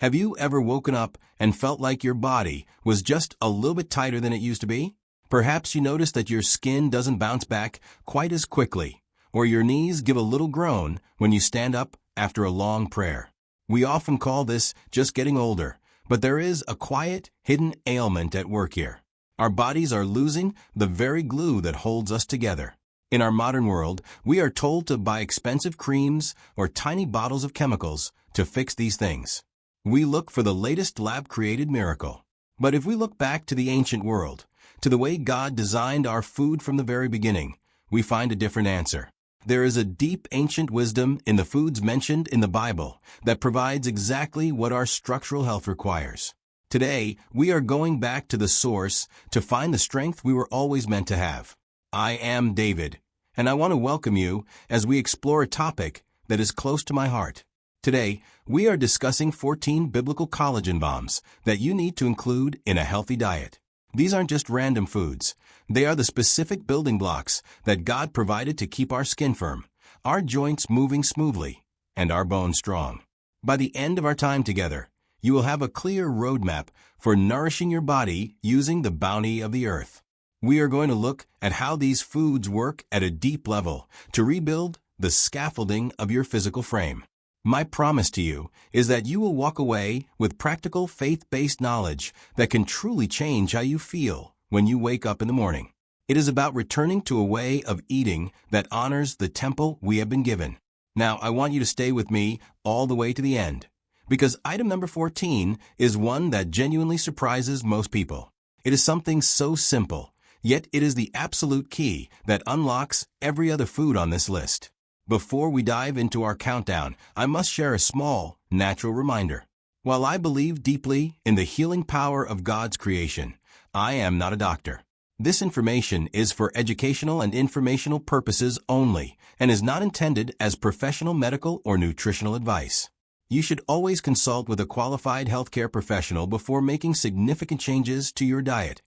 Have you ever woken up and felt like your body was just a little bit tighter than it used to be? Perhaps you noticed that your skin doesn't bounce back quite as quickly, or your knees give a little groan when you stand up after a long prayer. We often call this just getting older, but there is a quiet, hidden ailment at work here. Our bodies are losing the very glue that holds us together. In our modern world, we are told to buy expensive creams or tiny bottles of chemicals to fix these things. We look for the latest lab-created miracle. But if we look back to the ancient world, to the way God designed our food from the very beginning, we find a different answer. There is a deep ancient wisdom in the foods mentioned in the Bible that provides exactly what our structural health requires. Today, we are going back to the source to find the strength we were always meant to have. I am David, and I want to welcome you as we explore a topic that is close to my heart. Today, we are discussing 14 biblical collagen bombs that you need to include in a healthy diet. These aren't just random foods. They are the specific building blocks that God provided to keep our skin firm, our joints moving smoothly, and our bones strong. By the end of our time together, you will have a clear roadmap for nourishing your body using the bounty of the earth. We are going to look at how these foods work at a deep level to rebuild the scaffolding of your physical frame. My promise to you is that you will walk away with practical faith-based knowledge that can truly change how you feel when you wake up in the morning. It is about returning to a way of eating that honors the temple we have been given. Now, I want you to stay with me all the way to the end, because item number 14 is one that genuinely surprises most people. It is something so simple, yet it is the absolute key that unlocks every other food on this list. Before we dive into our countdown, I must share a small, natural reminder. While I believe deeply in the healing power of God's creation, I am not a doctor. This information is for educational and informational purposes only and is not intended as professional medical or nutritional advice. You should always consult with a qualified healthcare professional before making significant changes to your diet,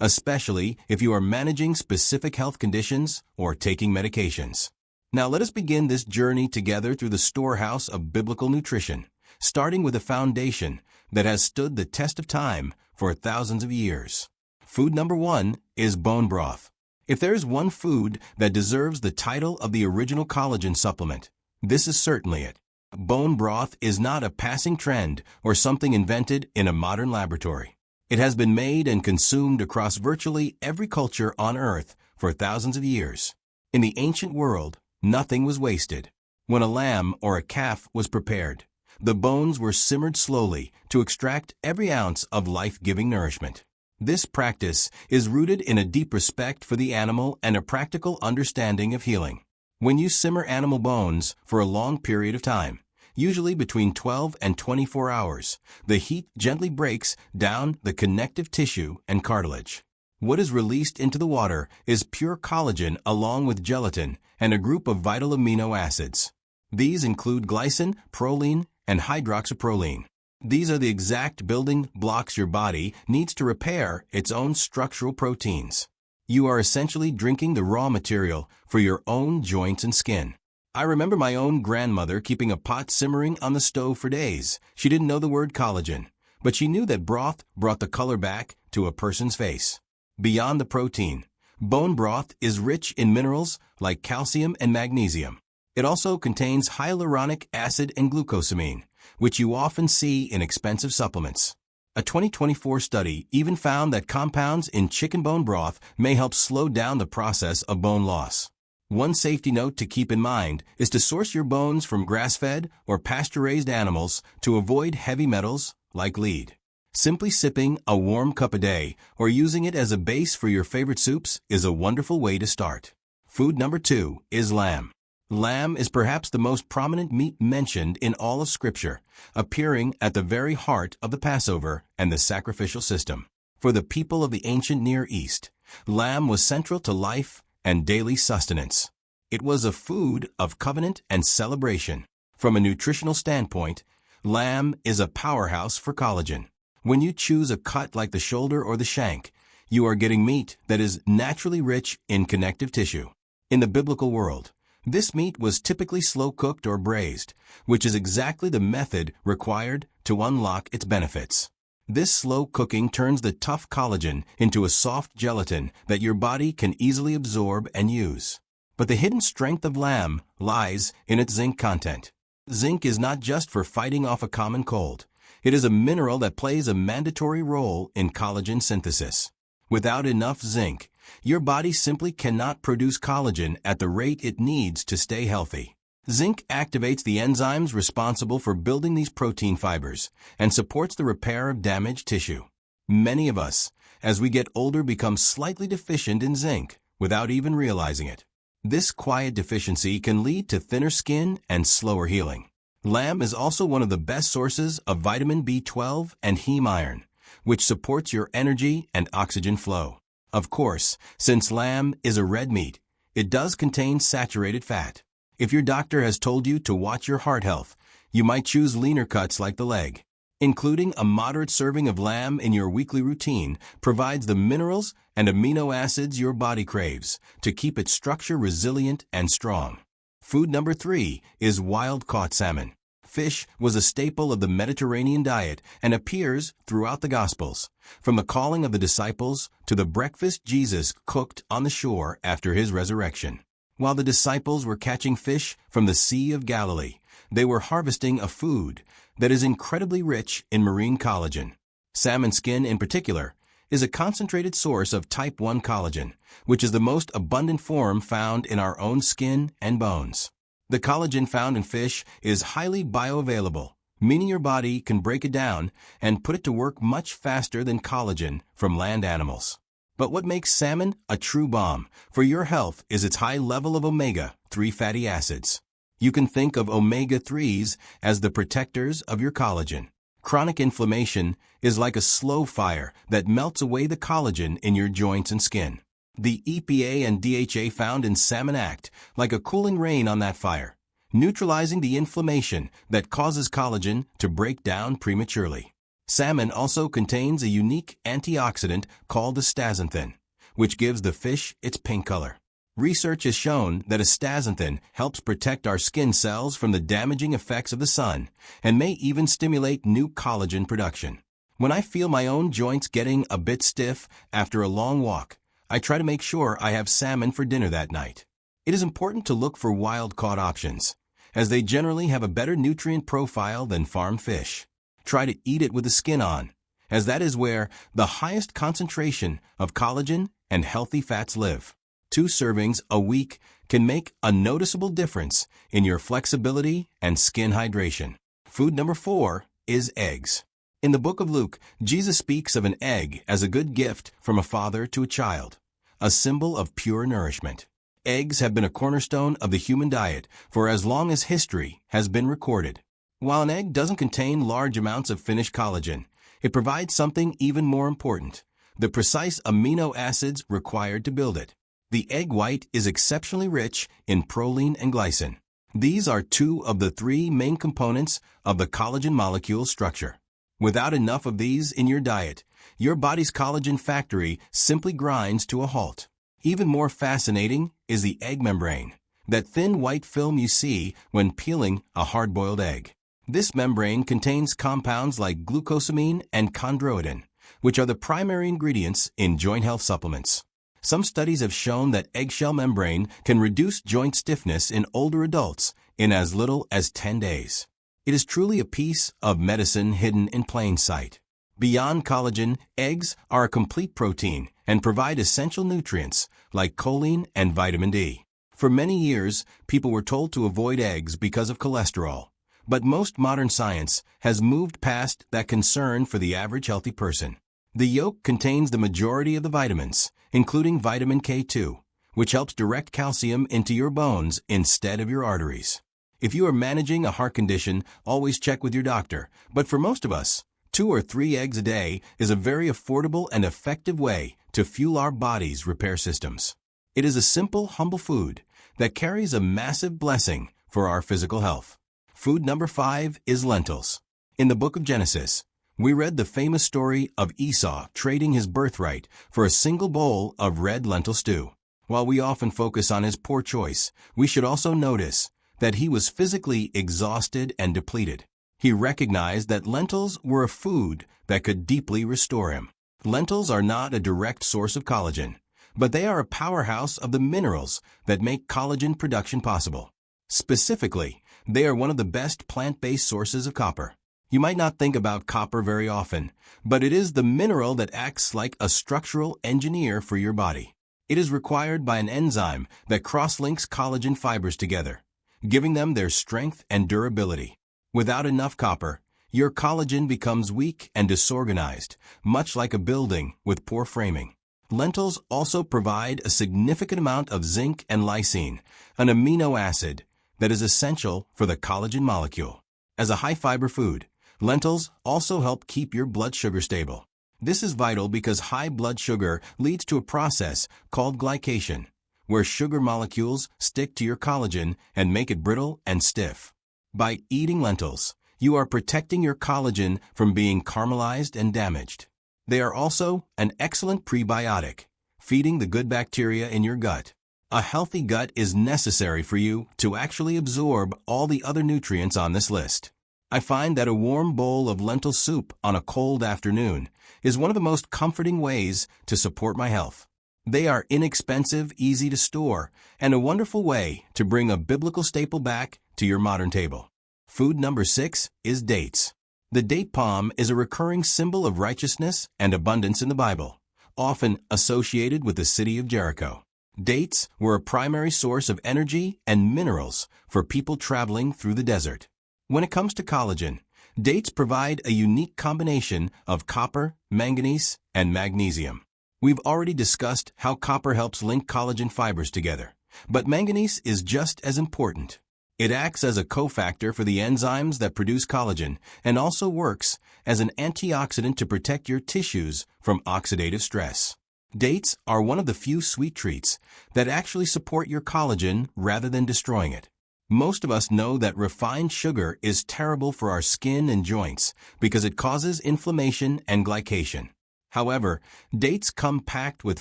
especially if you are managing specific health conditions or taking medications. Now let us begin this journey together through the storehouse of biblical nutrition, starting with a foundation that has stood the test of time for thousands of years. Food number 1 is bone broth. If there is one food that deserves the title of the original collagen supplement, this is certainly it. Bone broth is not a passing trend or something invented in a modern laboratory. It has been made and consumed across virtually every culture on Earth for thousands of years. In the ancient world, nothing was wasted. When a lamb or a calf was prepared, the bones were simmered slowly to extract every ounce of life-giving nourishment. This practice is rooted in a deep respect for the animal and a practical understanding of healing. When you simmer animal bones for a long period of time, usually between 12 and 24 hours, the heat gently breaks down the connective tissue and cartilage. What is released into the water is pure collagen along with gelatin and a group of vital amino acids. These include glycine, proline, and hydroxyproline. These are the exact building blocks your body needs to repair its own structural proteins. You are essentially drinking the raw material for your own joints and skin. I remember my own grandmother keeping a pot simmering on the stove for days. She didn't know the word collagen, but she knew that broth brought the color back to a person's face. Beyond the protein, bone broth is rich in minerals like calcium and magnesium. It also contains hyaluronic acid and glucosamine, which you often see in expensive supplements. A 2024 study even found that compounds in chicken bone broth may help slow down the process of bone loss. One safety note to keep in mind is to source your bones from grass-fed or pasture-raised animals to avoid heavy metals like lead. Simply sipping a warm cup a day or using it as a base for your favorite soups is a wonderful way to start. Food number 2 is lamb. Lamb is perhaps the most prominent meat mentioned in all of Scripture, appearing at the very heart of the Passover and the sacrificial system. For the people of the ancient Near East, lamb was central to life and daily sustenance. It was a food of covenant and celebration. From a nutritional standpoint, lamb is a powerhouse for collagen. When you choose a cut like the shoulder or the shank, you are getting meat that is naturally rich in connective tissue. In the biblical world, This meat was typically slow-cooked or braised, which is exactly the method required to unlock its benefits. This slow cooking turns the tough collagen into a soft gelatin that your body can easily absorb and use. But the hidden strength of lamb lies in its zinc content. Zinc is not just for fighting off a common cold. It is a mineral that plays a mandatory role in collagen synthesis. Without enough zinc, your body simply cannot produce collagen at the rate it needs to stay healthy. Zinc activates the enzymes responsible for building these protein fibers and supports the repair of damaged tissue. Many of us, as we get older, become slightly deficient in zinc without even realizing it. This quiet deficiency can lead to thinner skin and slower healing. Lamb is also one of the best sources of vitamin B12 and heme iron, which supports your energy and oxygen flow. Of course, since lamb is a red meat, it does contain saturated fat. If your doctor has told you to watch your heart health, you might choose leaner cuts like the leg. Including a moderate serving of lamb in your weekly routine provides the minerals and amino acids your body craves to keep its structure resilient and strong. Food number 3 is wild-caught salmon. Fish was a staple of the Mediterranean diet and appears throughout the Gospels, from the calling of the disciples to the breakfast Jesus cooked on the shore after his resurrection. While the disciples were catching fish from the Sea of Galilee, they were harvesting a food that is incredibly rich in marine collagen. Salmon skin, in particular, is a concentrated source of type 1 collagen, which is the most abundant form found in our own skin and bones. The collagen found in fish is highly bioavailable, meaning your body can break it down and put it to work much faster than collagen from land animals. But what makes salmon a true bomb for your health is its high level of omega-3 fatty acids. You can think of omega-3s as the protectors of your collagen. Chronic inflammation is like a slow fire that melts away the collagen in your joints and skin. The EPA and DHA found in salmon act like a cooling rain on that fire, neutralizing the inflammation that causes collagen to break down prematurely. Salmon also contains a unique antioxidant called astaxanthin, which gives the fish its pink color. Research has shown that astaxanthin helps protect our skin cells from the damaging effects of the sun and may even stimulate new collagen production. When I feel my own joints getting a bit stiff after a long walk, I try to make sure I have salmon for dinner that night. It is important to look for wild-caught options, as they generally have a better nutrient profile than farm fish. Try to eat it with the skin on, as that is where the highest concentration of collagen and healthy fats live. 2 servings a week can make a noticeable difference in your flexibility and skin hydration. Food number 4 is eggs. In the book of Luke, Jesus speaks of an egg as a good gift from a father to a child, a symbol of pure nourishment. Eggs have been a cornerstone of the human diet for as long as history has been recorded. While an egg doesn't contain large amounts of finished collagen, it provides something even more important: the precise amino acids required to build it. The egg white is exceptionally rich in proline and glycine. These are 2 of the 3 main components of the collagen molecule structure. Without enough of these in your diet, your body's collagen factory simply grinds to a halt. Even more fascinating is the egg membrane, that thin white film you see when peeling a hard-boiled egg. This membrane contains compounds like glucosamine and chondroitin, which are the primary ingredients in joint health supplements. Some studies have shown that eggshell membrane can reduce joint stiffness in older adults in as little as 10 days. It is truly a piece of medicine hidden in plain sight. Beyond collagen, eggs are a complete protein and provide essential nutrients like choline and vitamin D. For many years, people were told to avoid eggs because of cholesterol. But most modern science has moved past that concern for the average healthy person. The yolk contains the majority of the vitamins, including vitamin K2, which helps direct calcium into your bones instead of your arteries. If you are managing a heart condition, always check with your doctor. But for most of us, 2 or 3 eggs a day is a very affordable and effective way to fuel our body's repair systems. It is a simple, humble food that carries a massive blessing for our physical health. Food number 5 is lentils. In the book of Genesis, we read the famous story of Esau trading his birthright for a single bowl of red lentil stew. While we often focus on his poor choice, we should also notice that he was physically exhausted and depleted. He recognized that lentils were a food that could deeply restore him. Lentils are not a direct source of collagen, but they are a powerhouse of the minerals that make collagen production possible. Specifically, they are one of the best plant-based sources of copper. You might not think about copper very often, but it is the mineral that acts like a structural engineer for your body. It is required by an enzyme that cross-links collagen fibers together, giving them their strength and durability. Without enough copper, your collagen becomes weak and disorganized, much like a building with poor framing. Lentils also provide a significant amount of zinc and lysine, an amino acid that is essential for the collagen molecule. As a high-fiber food, lentils also help keep your blood sugar stable. This is vital because high blood sugar leads to a process called glycation, where sugar molecules stick to your collagen and make it brittle and stiff. By eating lentils, you are protecting your collagen from being caramelized and damaged. They are also an excellent prebiotic, feeding the good bacteria in your gut. A healthy gut is necessary for you to actually absorb all the other nutrients on this list. I find that a warm bowl of lentil soup on a cold afternoon is one of the most comforting ways to support my health. They are inexpensive, easy to store, and a wonderful way to bring a biblical staple back to your modern table. Food number 6 is dates. The date palm is a recurring symbol of righteousness and abundance in the Bible, often associated with the city of Jericho. Dates were a primary source of energy and minerals for people traveling through the desert. When it comes to collagen, dates provide a unique combination of copper, manganese, and magnesium. We've already discussed how copper helps link collagen fibers together, but manganese is just as important. It acts as a cofactor for the enzymes that produce collagen and also works as an antioxidant to protect your tissues from oxidative stress. Dates are one of the few sweet treats that actually support your collagen rather than destroying it. Most of us know that refined sugar is terrible for our skin and joints because it causes inflammation and glycation. However, dates come packed with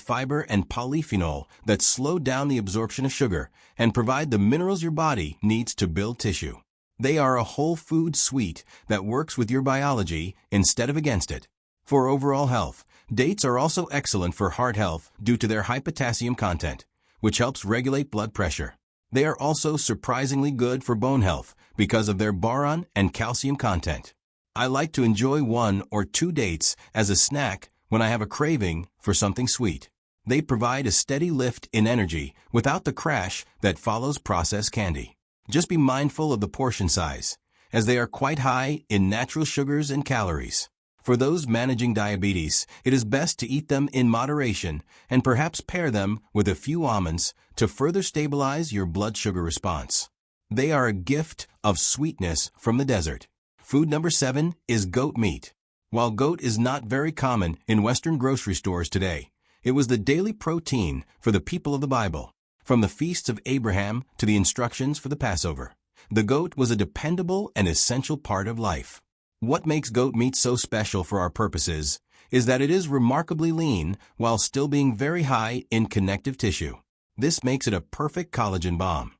fiber and polyphenol that slow down the absorption of sugar and provide the minerals your body needs to build tissue. They are a whole food sweet that works with your biology instead of against it. For overall health, dates are also excellent for heart health due to their high potassium content, which helps regulate blood pressure. They are also surprisingly good for bone health because of their boron and calcium content. I like to enjoy 1 or 2 dates as a snack when I have a craving for something sweet. They provide a steady lift in energy without the crash that follows processed candy. Just be mindful of the portion size, as they are quite high in natural sugars and calories. For those managing diabetes, it is best to eat them in moderation and perhaps pair them with a few almonds to further stabilize your blood sugar response. They are a gift of sweetness from the desert. Food number 7 is goat meat. While goat is not very common in Western grocery stores today, it was the daily protein for the people of the Bible. From the feasts of Abraham to the instructions for the Passover, the goat was a dependable and essential part of life. What makes goat meat so special for our purposes is that it is remarkably lean while still being very high in connective tissue. This makes it a perfect collagen bomb.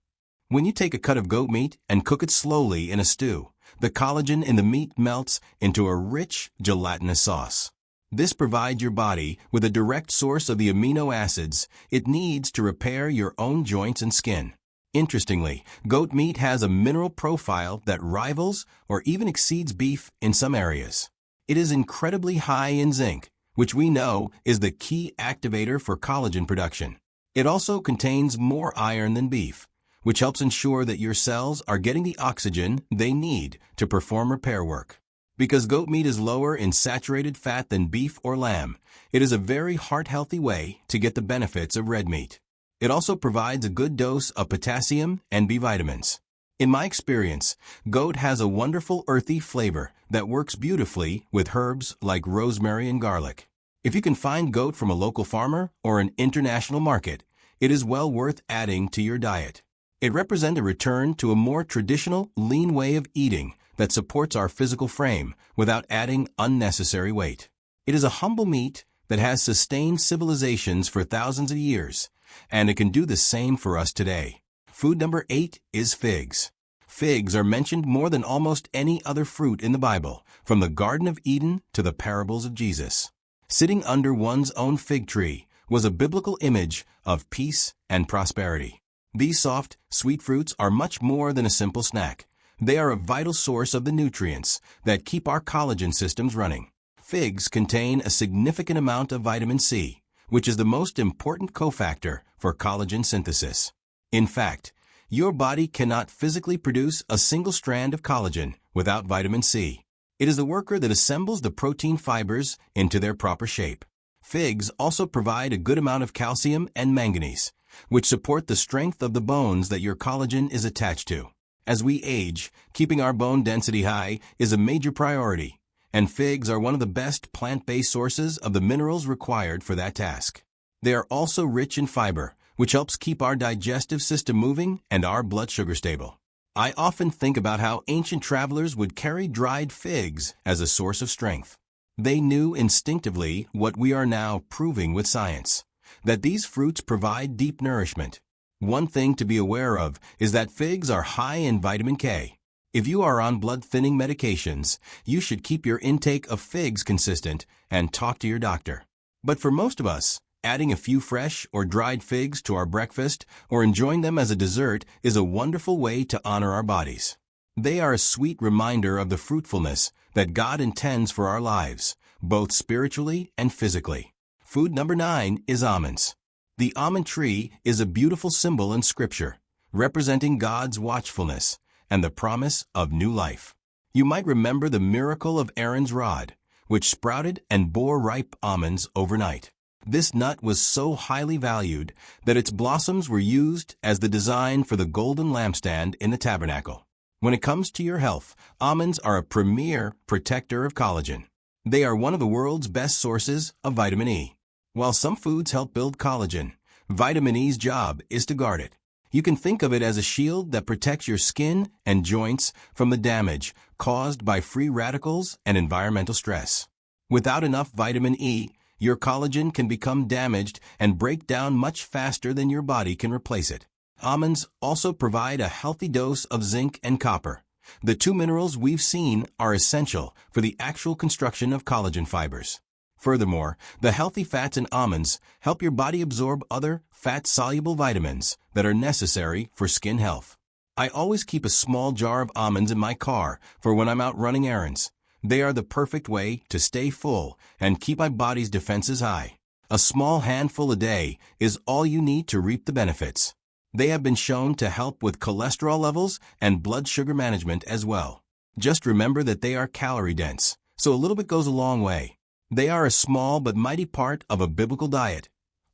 When you take a cut of goat meat and cook it slowly in a stew, the collagen in the meat melts into a rich, gelatinous sauce. This provides your body with a direct source of the amino acids it needs to repair your own joints and skin. Interestingly, goat meat has a mineral profile that rivals or even exceeds beef in some areas. It is incredibly high in zinc, which we know is the key activator for collagen production. It also contains more iron than beef, which helps ensure that your cells are getting the oxygen they need to perform repair work. Because goat meat is lower in saturated fat than beef or lamb, it is a very heart-healthy way to get the benefits of red meat. It also provides a good dose of potassium and B vitamins. In my experience, goat has a wonderful earthy flavor that works beautifully with herbs like rosemary and garlic. If you can find goat from a local farmer or an international market, it is well worth adding to your diet. It represents a return to a more traditional, lean way of eating that supports our physical frame without adding unnecessary weight. It is a humble meat that has sustained civilizations for thousands of years and it can do the same for us today. Food number 8 is figs. Figs are mentioned more than almost any other fruit in the Bible, from the Garden of Eden to the parables of Jesus. Sitting under one's own fig tree was a biblical image of peace and prosperity. These soft, sweet fruits are much more than a simple snack. They are a vital source of the nutrients that keep our collagen systems running. Figs contain a significant amount of vitamin C, which is the most important cofactor for collagen synthesis. In fact, your body cannot physically produce a single strand of collagen without vitamin C. It is the worker that assembles the protein fibers into their proper shape. Figs also provide a good amount of calcium and manganese, which support the strength of the bones that your collagen is attached to. As we age, keeping our bone density high is a major priority, and figs are one of the best plant-based sources of the minerals required for that task. They are also rich in fiber, which helps keep our digestive system moving and our blood sugar stable. I often think about how ancient travelers would carry dried figs as a source of strength. They knew instinctively what we are now proving with science, that these fruits provide deep nourishment. One thing to be aware of is that figs are high in vitamin K. If you are on blood-thinning medications, you should keep your intake of figs consistent and talk to your doctor. But for most of us, adding a few fresh or dried figs to our breakfast or enjoying them as a dessert is a wonderful way to honor our bodies. They are a sweet reminder of the fruitfulness that God intends for our lives, both spiritually and physically. Food number 9 is almonds. The almond tree is a beautiful symbol in Scripture, representing God's watchfulness and the promise of new life. You might remember the miracle of Aaron's rod, which sprouted and bore ripe almonds overnight. This nut was so highly valued that its blossoms were used as the design for the golden lampstand in the tabernacle. When it comes to your health, almonds are a premier protector of collagen. They are one of the world's best sources of vitamin E. While some foods help build collagen, vitamin E's job is to guard it. You can think of it as a shield that protects your skin and joints from the damage caused by free radicals and environmental stress. Without enough vitamin E, your collagen can become damaged and break down much faster than your body can replace it. Almonds also provide a healthy dose of zinc and copper. The two minerals we've seen are essential for the actual construction of collagen fibers. Furthermore, the healthy fats in almonds help your body absorb other fat-soluble vitamins that are necessary for skin health. I always keep a small jar of almonds in my car for when I'm out running errands. They are the perfect way to stay full and keep my body's defenses high. A small handful a day is all you need to reap the benefits. They have been shown to help with cholesterol levels and blood sugar management as well. Just remember that they are calorie-dense, so a little bit goes a long way. They are a small but mighty part of a biblical diet,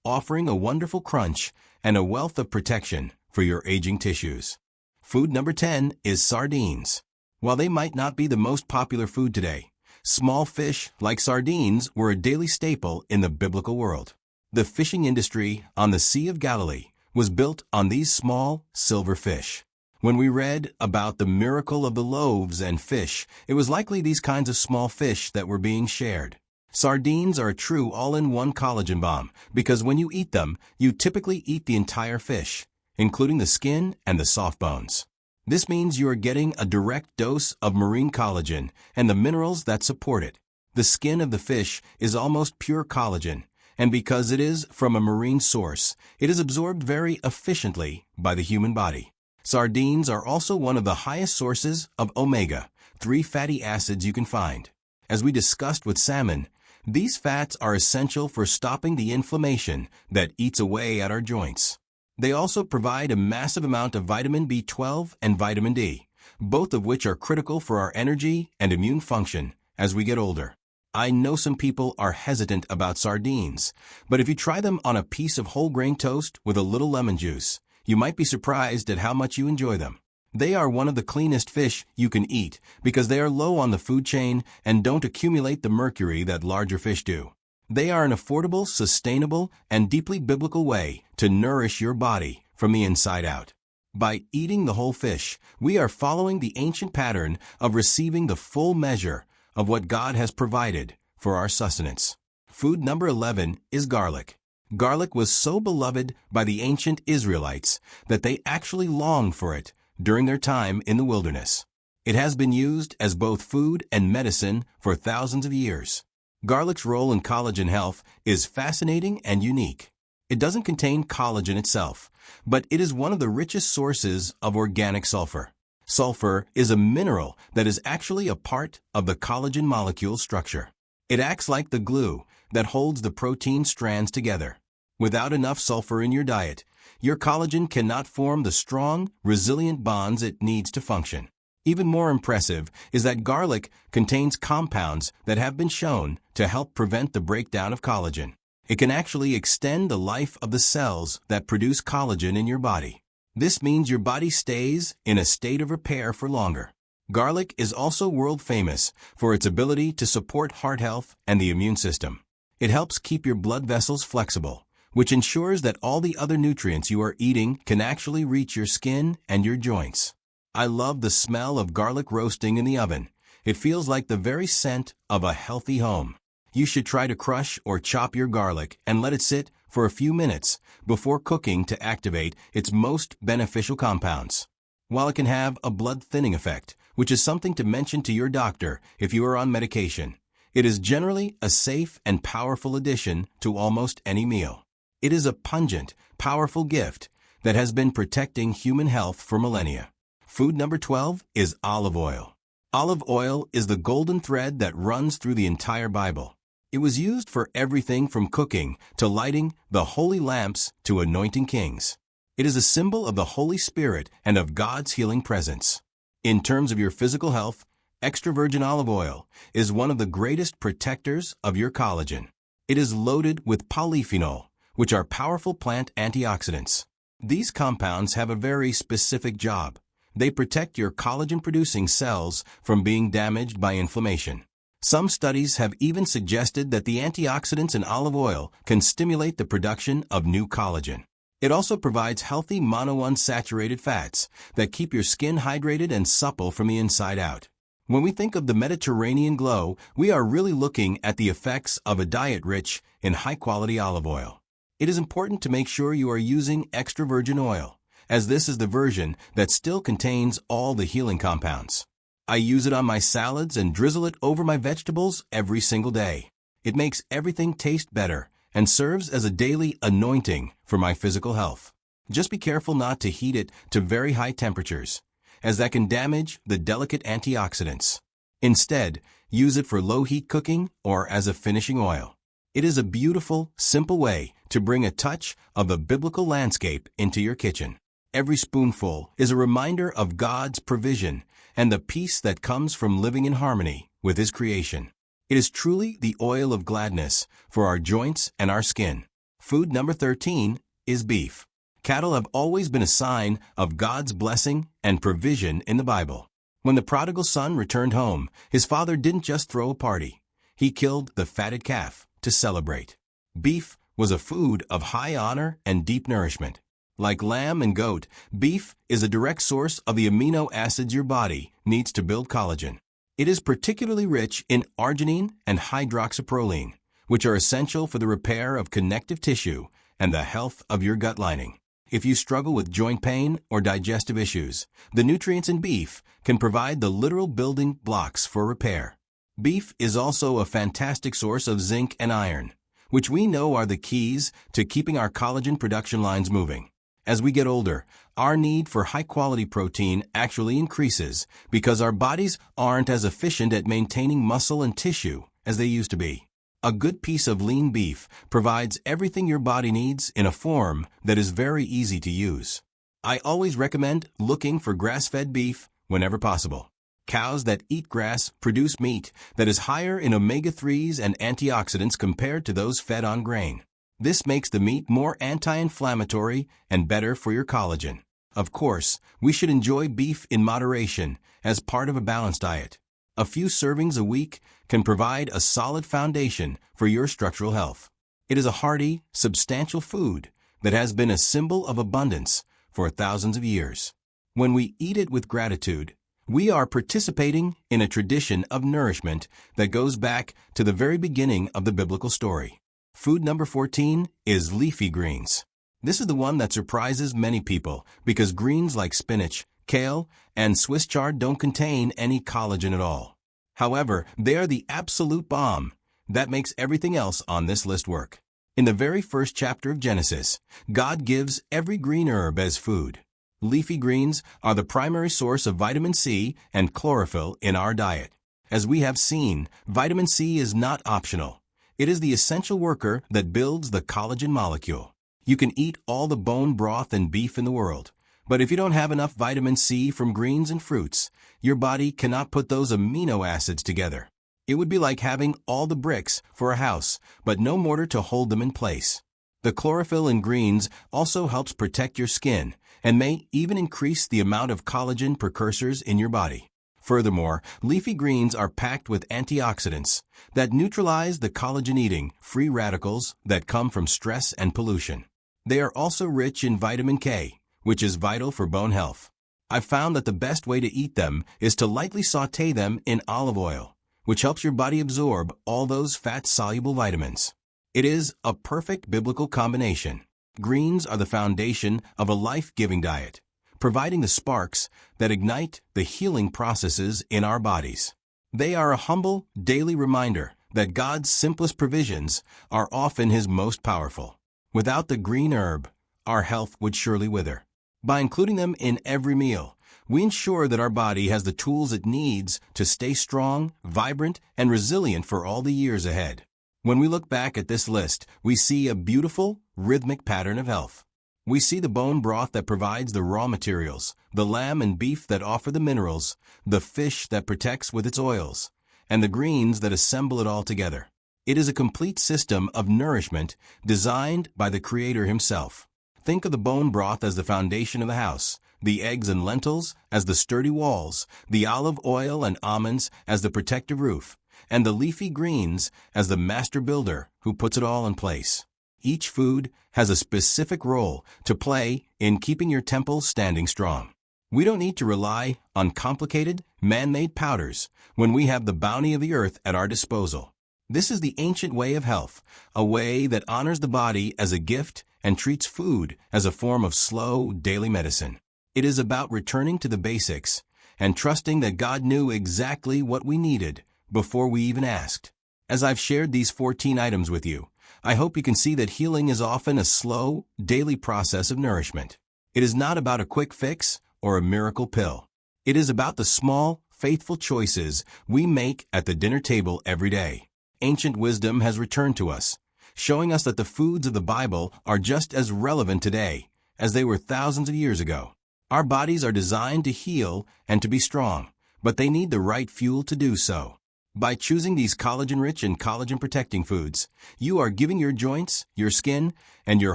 offering a wonderful crunch and a wealth of protection for your aging tissues. Food number 10 is sardines. While they might not be the most popular food today, small fish like sardines were a daily staple in the biblical world. The fishing industry on the Sea of Galilee was built on these small silver fish. When we read about the miracle of the loaves and fish, it was likely these kinds of small fish that were being shared. Sardines are a true all-in-one collagen bomb because when you eat them, you typically eat the entire fish, including the skin and the soft bones. This means you are getting a direct dose of marine collagen and the minerals that support it. The skin of the fish is almost pure collagen, and because it is from a marine source, it is absorbed very efficiently by the human body. Sardines are also one of the highest sources of omega-3 fatty acids you can find. As we discussed with salmon, these fats are essential for stopping the inflammation that eats away at our joints. They also provide a massive amount of vitamin B12 and vitamin D, both of which are critical for our energy and immune function as we get older. I know some people are hesitant about sardines, but if you try them on a piece of whole grain toast with a little lemon juice, you might be surprised at how much you enjoy them. They are one of the cleanest fish you can eat because they are low on the food chain and don't accumulate the mercury that larger fish do. They are an affordable, sustainable, and deeply biblical way to nourish your body from the inside out. By eating the whole fish, we are following the ancient pattern of receiving the full measure of what God has provided for our sustenance. Food number 11 is garlic. Garlic was so beloved by the ancient Israelites that they actually longed for it during their time in the wilderness. It has been used as both food and medicine for thousands of years. Garlic's role in collagen health is fascinating and unique. It doesn't contain collagen itself, but it is one of the richest sources of organic sulfur. Sulfur is a mineral that is actually a part of the collagen molecule structure. It acts like the glue that holds the protein strands together. Without enough sulfur in your diet, your collagen cannot form the strong, resilient bonds it needs to function. Even more impressive is that garlic contains compounds that have been shown to help prevent the breakdown of collagen. It can actually extend the life of the cells that produce collagen in your body. This means your body stays in a state of repair for longer. Garlic is also world famous for its ability to support heart health and the immune system. It helps keep your blood vessels flexible, which ensures that all the other nutrients you are eating can actually reach your skin and your joints. I love the smell of garlic roasting in the oven. It feels like the very scent of a healthy home. You should try to crush or chop your garlic and let it sit for a few minutes before cooking to activate its most beneficial compounds. While it can have a blood-thinning effect, which is something to mention to your doctor if you are on medication, it is generally a safe and powerful addition to almost any meal. It is a pungent, powerful gift that has been protecting human health for millennia. Food number 12 is olive oil. Olive oil is the golden thread that runs through the entire Bible. It was used for everything from cooking to lighting the holy lamps to anointing kings. It is a symbol of the Holy Spirit and of God's healing presence. In terms of your physical health, extra virgin olive oil is one of the greatest protectors of your collagen. It is loaded with polyphenol, which are powerful plant antioxidants. These compounds have a very specific job. They protect your collagen-producing cells from being damaged by inflammation. Some studies have even suggested that the antioxidants in olive oil can stimulate the production of new collagen. It also provides healthy monounsaturated fats that keep your skin hydrated and supple from the inside out. When we think of the Mediterranean glow, we are really looking at the effects of a diet rich in high-quality olive oil. It is important to make sure you are using extra virgin oil, as this is the version that still contains all the healing compounds. I use it on my salads and drizzle it over my vegetables every single day. It makes everything taste better and serves as a daily anointing for my physical health. Just be careful not to heat it to very high temperatures, as that can damage the delicate antioxidants. Instead, use it for low-heat cooking or as a finishing oil. It is a beautiful, simple way to bring a touch of the biblical landscape into your kitchen. Every spoonful is a reminder of God's provision and the peace that comes from living in harmony with His creation. It is truly the oil of gladness for our joints and our skin. Food number 13 is beef. Cattle have always been a sign of God's blessing and provision in the Bible. When the prodigal son returned home, his father didn't just throw a party. He killed the fatted calf to celebrate. Beef was a food of high honor and deep nourishment. Like lamb and goat, beef is a direct source of the amino acids your body needs to build collagen. It is particularly rich in arginine and hydroxyproline, which are essential for the repair of connective tissue and the health of your gut lining. If you struggle with joint pain or digestive issues, the nutrients in beef can provide the literal building blocks for repair. Beef is also a fantastic source of zinc and iron, which we know are the keys to keeping our collagen production lines moving. As we get older, our need for high-quality protein actually increases because our bodies aren't as efficient at maintaining muscle and tissue as they used to be. A good piece of lean beef provides everything your body needs in a form that is very easy to use. I always recommend looking for grass-fed beef whenever possible. Cows that eat grass produce meat that is higher in omega-3s and antioxidants compared to those fed on grain. This makes the meat more anti-inflammatory and better for your collagen. Of course, we should enjoy beef in moderation as part of a balanced diet. A few servings a week can provide a solid foundation for your structural health. It is a hearty, substantial food that has been a symbol of abundance for thousands of years. When we eat it with gratitude, we are participating in a tradition of nourishment that goes back to the very beginning of the biblical story. Food number 14 is leafy greens. This is the one that surprises many people because greens like spinach, kale, and Swiss chard don't contain any collagen at all. However, they are the absolute bomb. That makes everything else on this list work. In the very first chapter of Genesis, God gives every green herb as food. Leafy greens are the primary source of vitamin C and chlorophyll in our diet. As we have seen, vitamin C is not optional. It is the essential worker that builds the collagen molecule. You can eat all the bone broth and beef in the world, but if you don't have enough vitamin C from greens and fruits, your body cannot put those amino acids together. It would be like having all the bricks for a house, but no mortar to hold them in place. The chlorophyll in greens also helps protect your skin and may even increase the amount of collagen precursors in your body. Furthermore, leafy greens are packed with antioxidants that neutralize the collagen-eating free radicals that come from stress and pollution. They are also rich in vitamin K, which is vital for bone health. I've found that the best way to eat them is to lightly sauté them in olive oil, which helps your body absorb all those fat-soluble vitamins. It is a perfect biblical combination. Greens are the foundation of a life-giving diet, providing the sparks that ignite the healing processes in our bodies. They are a humble, daily reminder that God's simplest provisions are often His most powerful. Without the green herb, our health would surely wither. By including them in every meal, we ensure that our body has the tools it needs to stay strong, vibrant, and resilient for all the years ahead. When we look back at this list, we see a beautiful, rhythmic pattern of health. We see the bone broth that provides the raw materials, the lamb and beef that offer the minerals, the fish that protects with its oils, and the greens that assemble it all together. It is a complete system of nourishment designed by the Creator Himself. Think of the bone broth as the foundation of the house, the eggs and lentils as the sturdy walls, the olive oil and almonds as the protective roof, and the leafy greens as the master builder who puts it all in place. Each food has a specific role to play in keeping your temple standing strong. We don't need to rely on complicated, man-made powders when we have the bounty of the earth at our disposal. This is the ancient way of health, a way that honors the body as a gift and treats food as a form of slow, daily medicine. It is about returning to the basics and trusting that God knew exactly what we needed before we even asked. As I've shared these 14 items with you, I hope you can see that healing is often a slow, daily process of nourishment. It is not about a quick fix or a miracle pill. It is about the small, faithful choices we make at the dinner table every day. Ancient wisdom has returned to us, showing us that the foods of the Bible are just as relevant today as they were thousands of years ago. Our bodies are designed to heal and to be strong, but they need the right fuel to do so. By choosing these collagen-rich and collagen-protecting foods, you are giving your joints, your skin, and your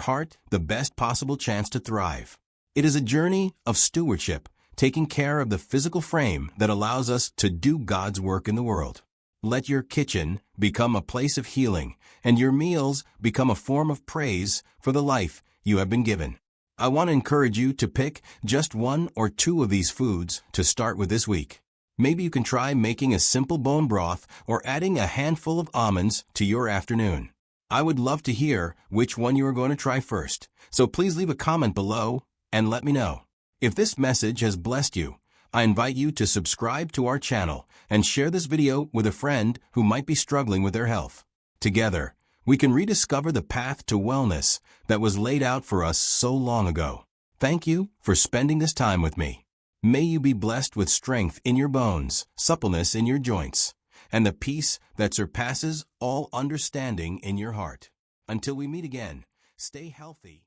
heart the best possible chance to thrive. It is a journey of stewardship, taking care of the physical frame that allows us to do God's work in the world. Let your kitchen become a place of healing, and your meals become a form of praise for the life you have been given. I want to encourage you to pick just one or two of these foods to start with this week. Maybe you can try making a simple bone broth or adding a handful of almonds to your afternoon. I would love to hear which one you are going to try first, so please leave a comment below and let me know. If this message has blessed you, I invite you to subscribe to our channel and share this video with a friend who might be struggling with their health. Together, we can rediscover the path to wellness that was laid out for us so long ago. Thank you for spending this time with me. May you be blessed with strength in your bones, suppleness in your joints, and the peace that surpasses all understanding in your heart. Until we meet again, stay healthy.